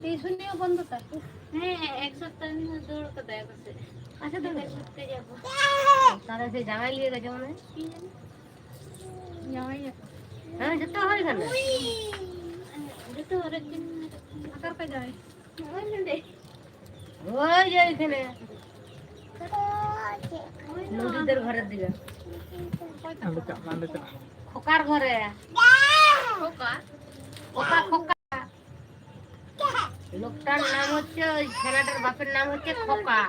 টিউশনিও বন্ধ তার। হ্যাঁ, এক সপ্তাহ দৌড় কোথায় বসে। আচ্ছা দৌড় ঘুরতে যাবো। তারা সেই জামাই লিয়ে গেছে মনে হয়। কি জানি? জামাই হ্যাঁ যেতে হয় কেন? যেতে ওর একদিন আকার পে যায় ওই ওই যে এখানে নদীদের ঘরের দিকে খোকার ঘরে খোকা খোকা খোকা লোকটার নাম হচ্ছে ওই ছেলেটার বাপের নাম হচ্ছে খোকা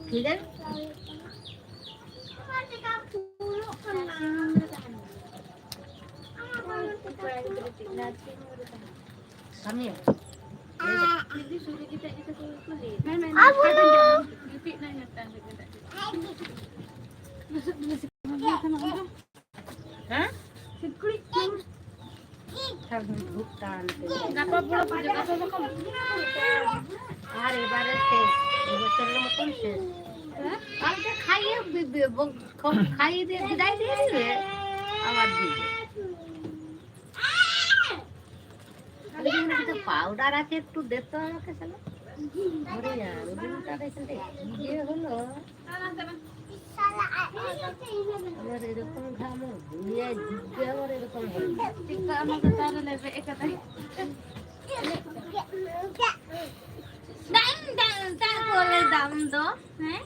ঠিক আছে kami ya jadi suruh kita kulit. Titik nanya tanda kita. Hah? Siklik hutan Ngapa pula pergi sama kamu? hari barat betul betul sih kalau dia kaya kaya dia tidak dia awat dia কিছু powder আছে একটু দেখতো আমাকে চলো ঘুরে যা রবিনটা দেখেন কি হলো আমার এরকম ঘাম ঘুরিয়ে জিজ্ঞে আমার এরকম হলো টিকা আমাকে তাহলে নেবে একাটাই দাম দাম তার বলে দাম দো হ্যাঁ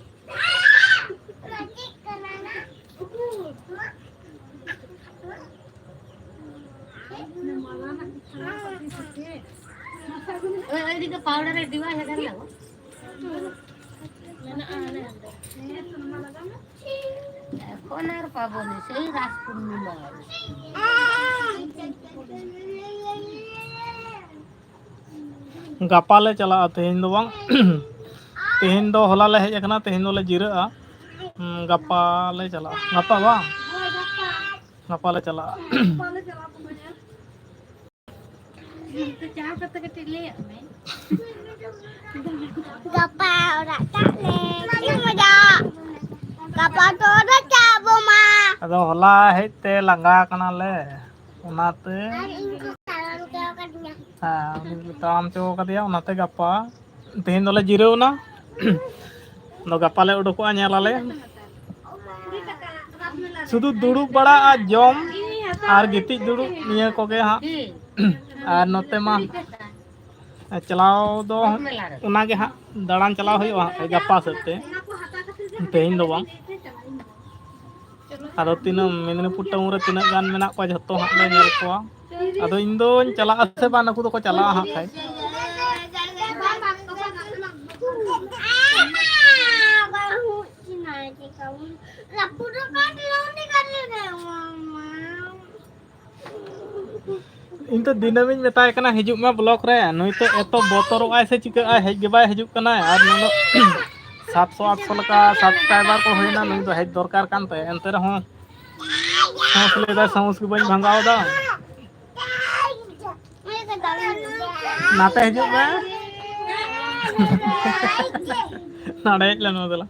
ওইদিকে পাউডারের ডিবা সেখানে লাগো এখন আর পাবো না সেই রাস পূর্ণিমা गापाले चला तेहन दो बांग तेहन दो होला ले हेज कना तेहन दो ले जिरा गापाले चला गापा बांग गापाले चला तो चाह पत्ता के टिले में Gapa ora tale. Kimada. Gapa to ora chabo ma. अदो होला हेज ते लंगा कना ले उनाते Ingku salam ke okatnya. हाँ ताम चो कदिया उनाते गापा तेहन दो ले जिरा ना दो गापाले उडुको आनेलाले शुधु दुड़ुब बड़ा आ जम आर गिति दुड़ुब निया कोगे हाँ और नोते मा चलाओ दो उनागे हाँ दाड़ान चलाओ हुआ गप्पा सेते तेहन दो बांग आदो तीना मेदिनीपुर टाउन रे तीना गान मेना को जतो हाँ ले नेल को आदो इन दो चला से बा नकु दो को चला हाँ खाय Baru Cina aja kamu. Lapor kan lo nih kan deh mama. इन तो दिनमिन मेताय कना हिजुक मा ब्लॉक रे नई तो एतो बोतरो आय से चिका आय हेज गेबाय हिजुक कना और नुनो 700 800 लका सब्सक्राइबर को होइना नई तो हेज दरकार कानते एनते रहो समोस लेदा समोस के बन भंगाव दा नाते हिजुक में नाडे लेनो दला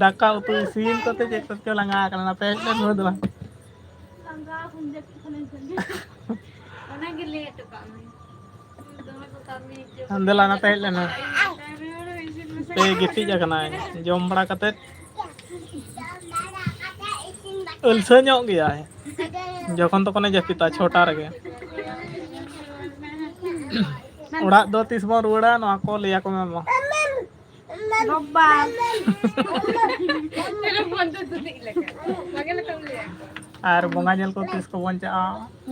दाका उतु सीन कोते जे तो लंगा कना नाते लेनो दला langga pun jadi kalian mana gile itu kami dome ko kami अंदला नाते लेनो ते गिति जकना जम बड़ा कते उलसे ᱧᱚᱜ गया है जखन तो कोने जपिता छोटा रगे ओड़ा दो तीस बो रुड़ा नवा को लिया को मेमा robbal telepon tuh tutik lagi lagi lekam dia आर बोंगा जल को तीस को बंचा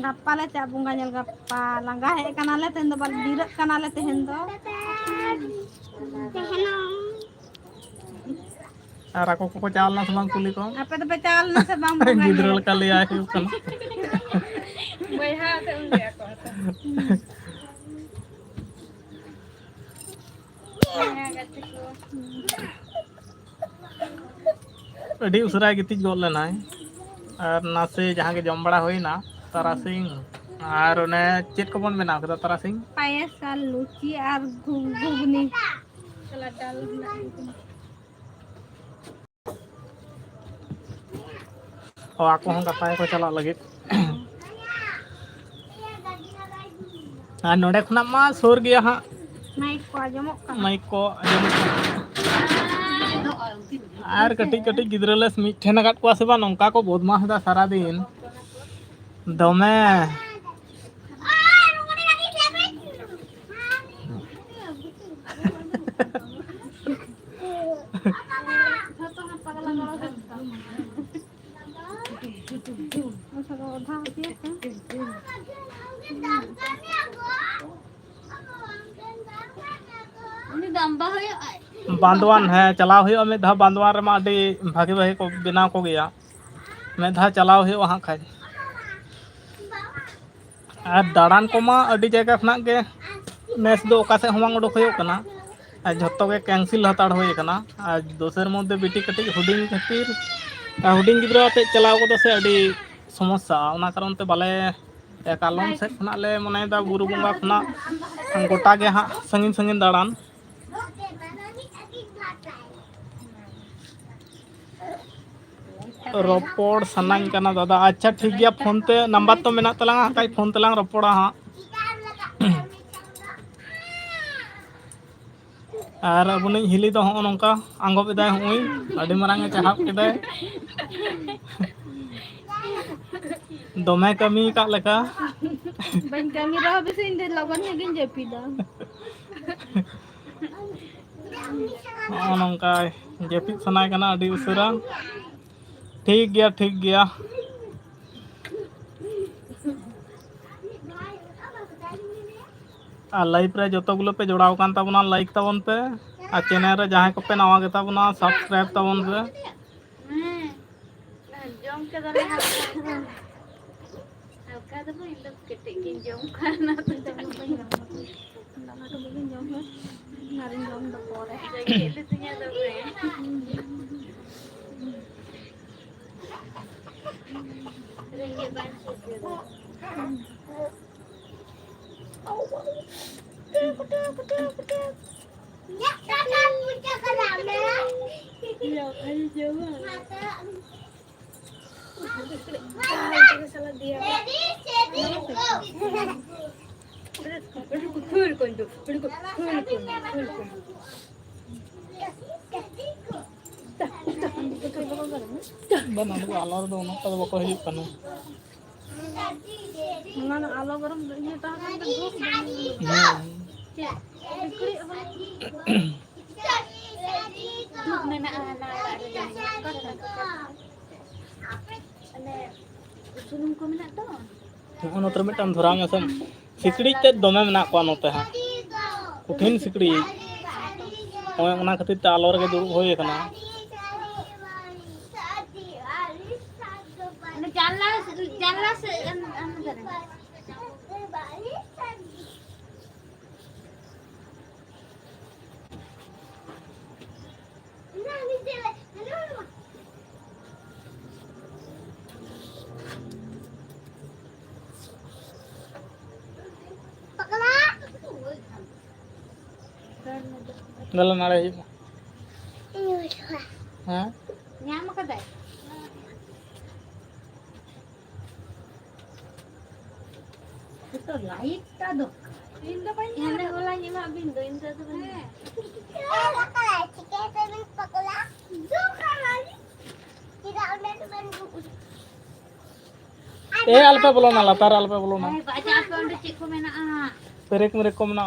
gappa le ca bunga nyel gappa langga he kanale tendo bal direk kanale tehendo आर ako को चाल ना समang कुली को apa tuh pecal na sa bang bunga गिद्रल का लिया है कन bayha te unde ako अडी उसरा गितिज गोल लेना है और नासे जहां के जम बड़ा होई ना तारासिंग और ने चेट को बन बनाव कदा Tarasingh payas al luci ar gugni keladal Oh, aku hong kata ko chalak lagi. Node khna ma sur gya ha Naik ko ajamok kan. mic ko ar katik katik gidra les mi thena kat ko ase ba nongka ko bodmas da sara din dome Satu apa kalau masa kalau dah dia kan. Ini gambar ya. बांदवान है चलाव हुई में धा बांदवान रे मा अडी भागे भागे को बिना को गया में धा चलाव हुई वहाँ खाई और दाड़ान को मा अडी जगह खना के नेस दो ओका से हमांग उडुक हुई कना और झत्तो के कैंसिल हताड़ हुई कना और दोसर मध्य बिटी कटी हुडिंग खातिर हुडिंग गिद्रा ते चलाव को से अडी समस्या ओना कारण ते बाले कालम से खना ले मने दा बुरु बंगा खना गोटा के हाँ संगीन संगीन दाड़ान रोपड़ सनाኝ कना दादा अच्छा ठीक गया फोन ते नंबर तो मेना तलांग हाकाई फोन तलांग रोपड़ा हाँ और अबुनी हिली तो हों नोंका आंगो बिदाय होई अडी मरांगे चाहाब केदाय दोमे कमी का लेका Ban kami dah habis ini lawan lagi jepida. हों नोंका जेपित सनाय कना अडी उसरा ठीक गया लाइफ रे जो पे जोड़ाव कान ताबना लाइक ताबन पे और चैनल रे जहां को पे नवा गे ताबना सब्सक्राइब ताबन पे Jom ke dalam hal. Hal tu pun itu ketik jom karena tu jom banyak. Nak tu begin jom lah. Narin jom dah boleh. Jadi itu punya tu Ya, kakak punya kelamnya. Ya, kali jawab. Salah dia. Full kondo. Full kondo. बना दो आलर दो न तब को हिजुक कनु Mana alo garam ini tahan kan terus. Mana anak sunum ko menak to. नोतर मिटन धुरांग असम सिकड़ी ते दमे मेना को नोते हा कठिन सिकड़ी ओय ओना खातिर ते आलर के दुरु होय कना Janganlah दल नारे हिजुक हां nyama ka dai. Itu light ta do. Inda pa niya. Yana wala niya mabindo inda to ba. अल्पे बोलो ना लतार अल्पे बोलो ना Baca apa udah cik ko mena ah. पेरेक मेरे को मना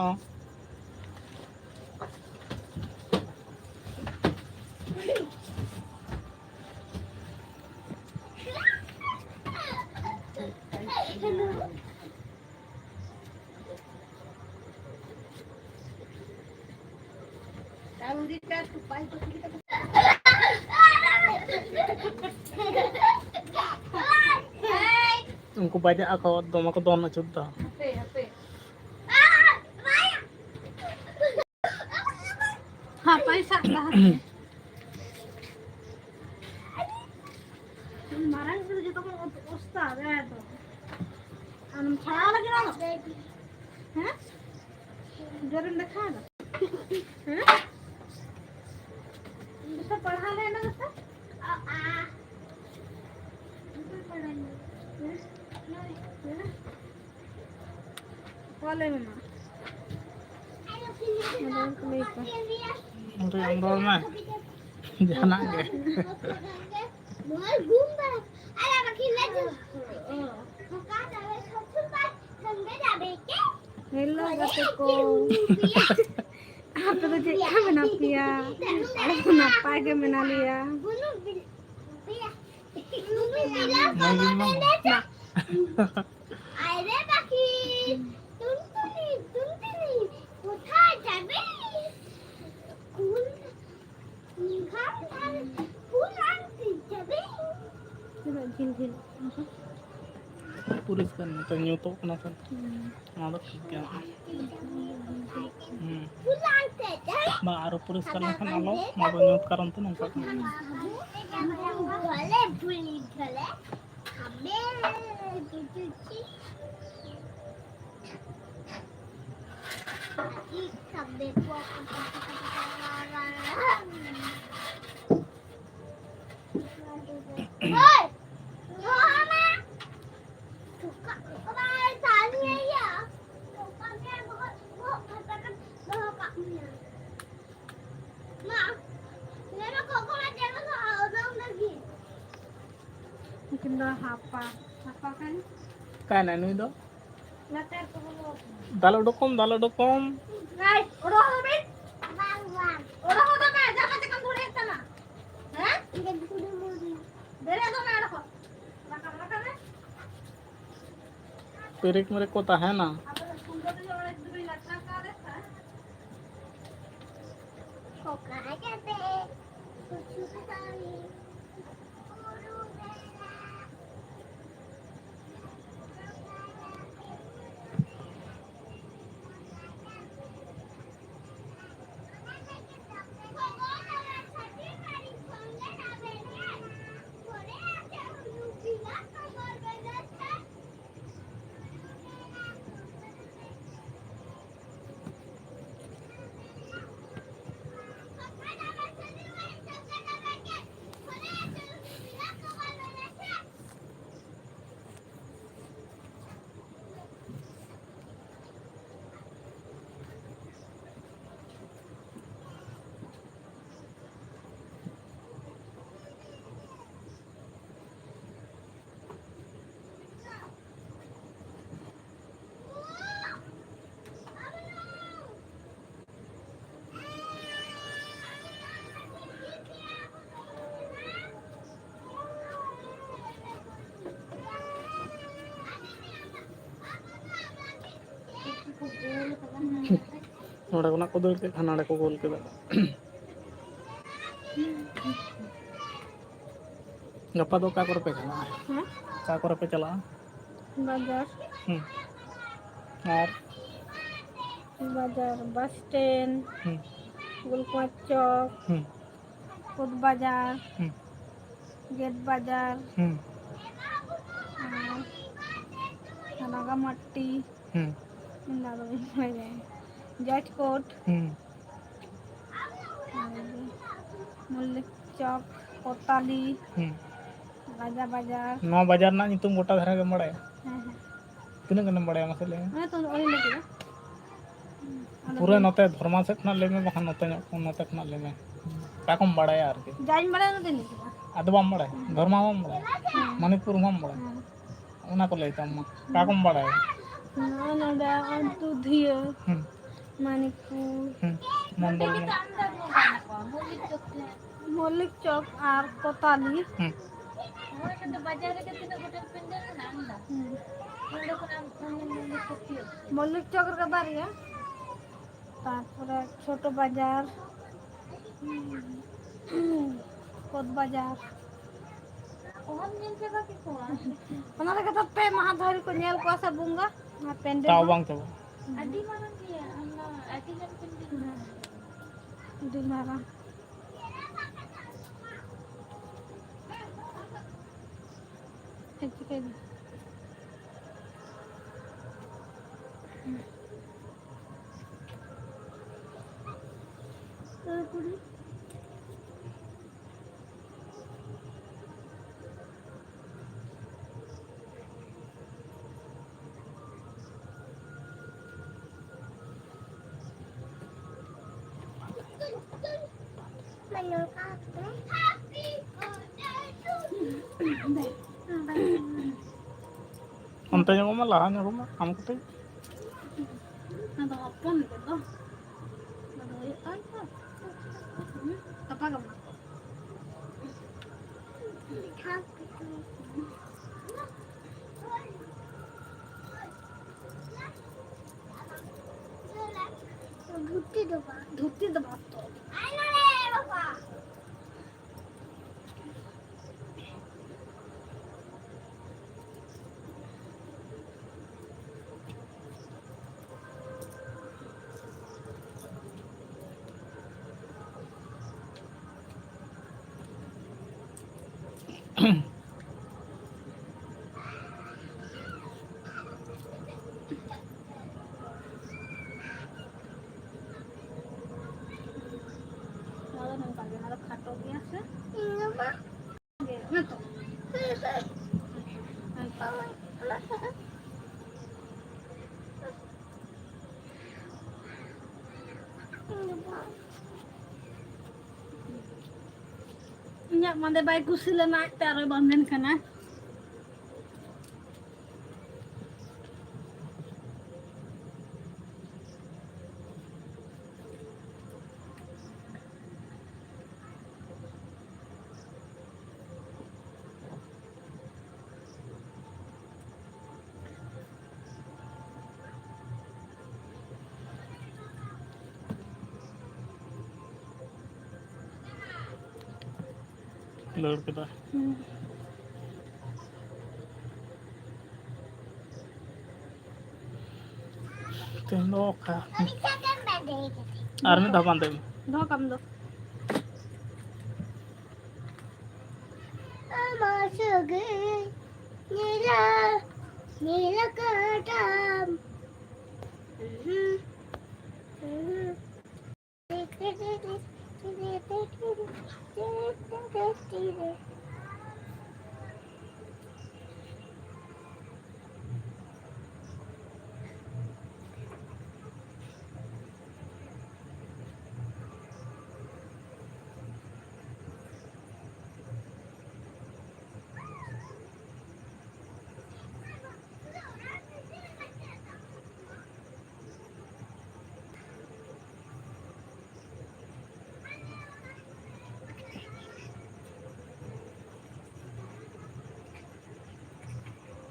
Tahu dia tupai tu kita. उनको बाजा ako दमा को दोन चुद्दा Hape. Ha, paisa lahat. Marang itu jatuh kan untuk ustaz ya tu. Anam chala lagi na. Hah? Jarin dekha na. Hah? Bisa पढ़ा लेना बच्चा? Boleh memang. Ada kelihatan. Untuk yang roll mah jangan ge. Boleh gumba. Ada makin lagi. Kakak ada satu pas sampai dah beke. Hello kataku. Apa tu cakap menapia? Aku napa ke menalia? Bunuh bila. Bunuh bila. Lagi mah. আরে পাখি টুনটুনি টুনটুনি কোথায় যাবে ফুল ঘাম ঘাম ফুল আনতে যাবে Tidak jil-jil. Puriskan atau nyutok kena kan. Ada kerja. ফুল আনতে যাবে Baru puriskan kan alo mau nyut karon tuh nangka. বলে ভুলি চলে খাবে কিছু খাবে Ôi! Mama! Suka kemarin tanya ya. Sukanya katakan bahwa kaknya. Ma, kenapa kok ngajarin soal orang lagi? Mungkin dah apa? Apa kan? Kan anu itu. Latar ke bawah. Dalam dokom. Guys, udah habis? Bang, bang. Udah udah kan? Jangan tekan boleh sana. Hah? Tidak kudu muri. Dari atau mana kok? Makan-makan ya? Pirik mereka kota है ना. Apa sudah tuh orang itu beli latar ke atas kan? Suka aja deh. Lucu sekali. नोड़ा को ना को दल के खाना को गोल के दा. Gapa do ka korpe chala. Hah? Ka korpe chala. Bazar. Ar. Bazar bus stand. Gulkuat Chowk. Food Bazar. Gate Bazar. Naga Matti. Naga Judge Court. Mullik Chowk. Kotali. Raja Bazar. No बाजार ना नितुम गोटा धरा के मड़े. हाँ. तीन गने मड़े मसले. मैं तो और लेके ना. पूरे नोते धर्मा से खना ले में बखान नोते खना ले में. का कम बड़ा यार के. जाइन बड़ा ना देने. अदब हम बड़े. धर्मा हम बड़े. मणिपुर हम बड़े. उना को लेता हम. का कम बड़ा है. ना ना दा अंतु धियो. मणिपुर. मंडल में. मल्लिक चौक और कोताली. मल्लिक चौक का बारिया. तारपरे छोटो बाजार. कोट बाजार. Mana lagi tapi mahadhari ko nyel ko sa bunga na pendek. Tahu bang coba. Adi mana dia? Adi kan pendek. Di mana? Itu kan. Puri. onte nyok mah lah nyok mah am kete. Ada hopon gitu. Ada apa? Apa kamu? धोती दबा तो malah nangkal malah kato biasa. Nggak tuh. Nyak mande baik kusila nak taruh bandin kana. Lur kita. Tendo ka. Army dah pandai. Dua kam do.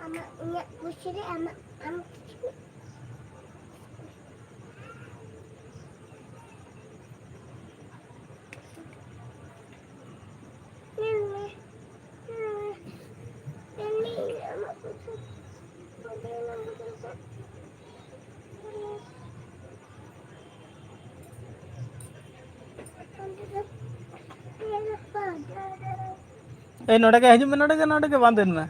Ama nyak busire ama नोड़े के हजू में नोड़े के बांधन में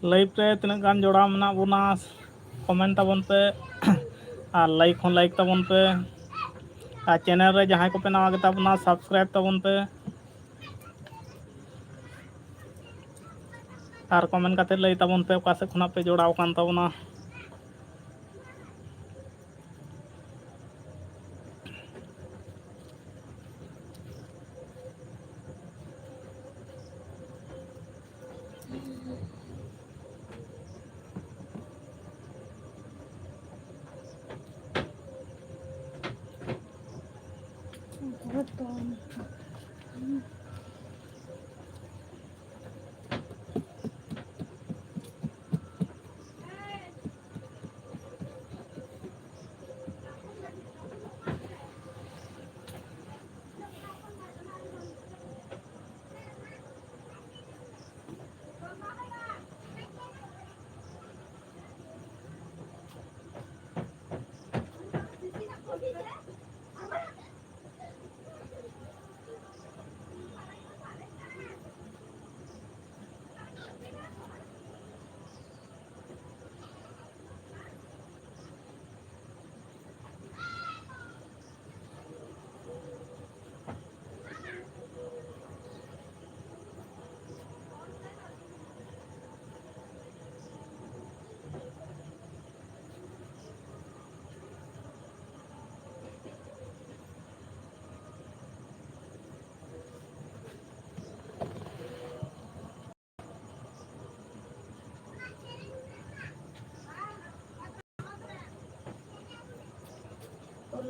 live रे तीना गान जोड़ा मना बोना कमेंट ताबन पे और लाइक ताबन पे और चैनल रे जहां को पे नवा गेता बोना सब्सक्राइब ताबन पे और कमेंट करते लई ताबन पे ओका से खुना पे जोड़ाव कान ताबना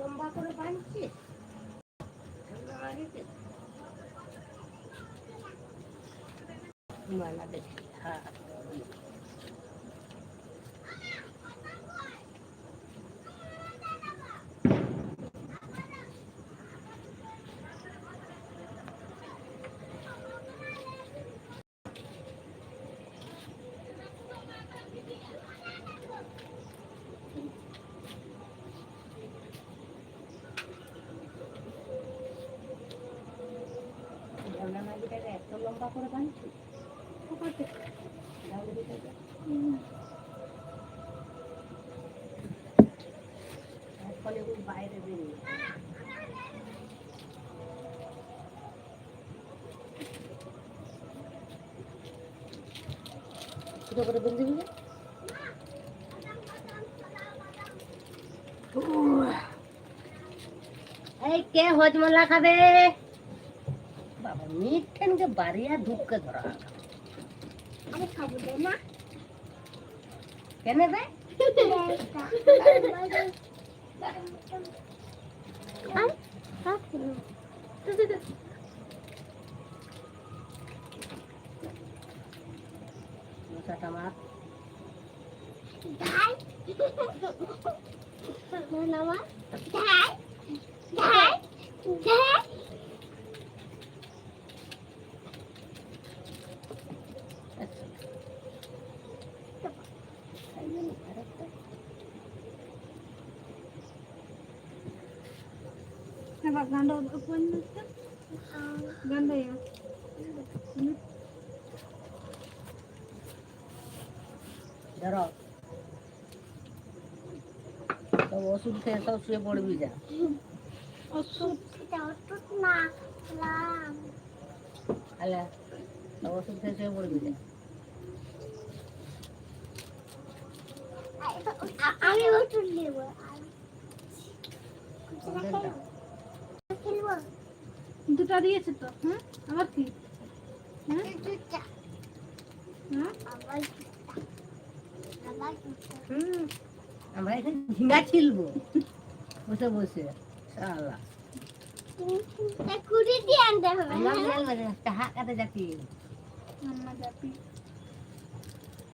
লম্বা করে বাঁধছিস মালা দেখি হ্যাঁ ঝর্ণা মাঝিটাকে এত লম্বা করে বাঁধছিস ফলে বাইরে বেরিয়ে ছোট করে বেঁধে দিবি এই কে হজমলা খাবে বাবা মিঠেনকে বাড়িয়া ঢুককে ধরা আমি খাবো দে না কেন বে মশাটা মার ধাই নামা ধাই ধাই ধাই Nampak ganda pun ganda ya. ধরো তো ওষুধ খেয়ে সব শুয়ে পড়বি যা ওষুধ এটা ওষুধ না লাম আলে তো ওষুধ খেয়ে শুয়ে পড়বি যা আমি ওষুধ নেব খেলবো দুটা দিয়েছে তো হ্যাঁ আবার কি হ্যাঁ দুটা হ্যাঁ আবার আবার আমরা এখানে ঝিঙ্গা ছিলবো বসে বসে শালা কুড়ি দিয়ে আনতে হবে আমরা টাকা কাতে যাচ্ছি মাম্মা যাবি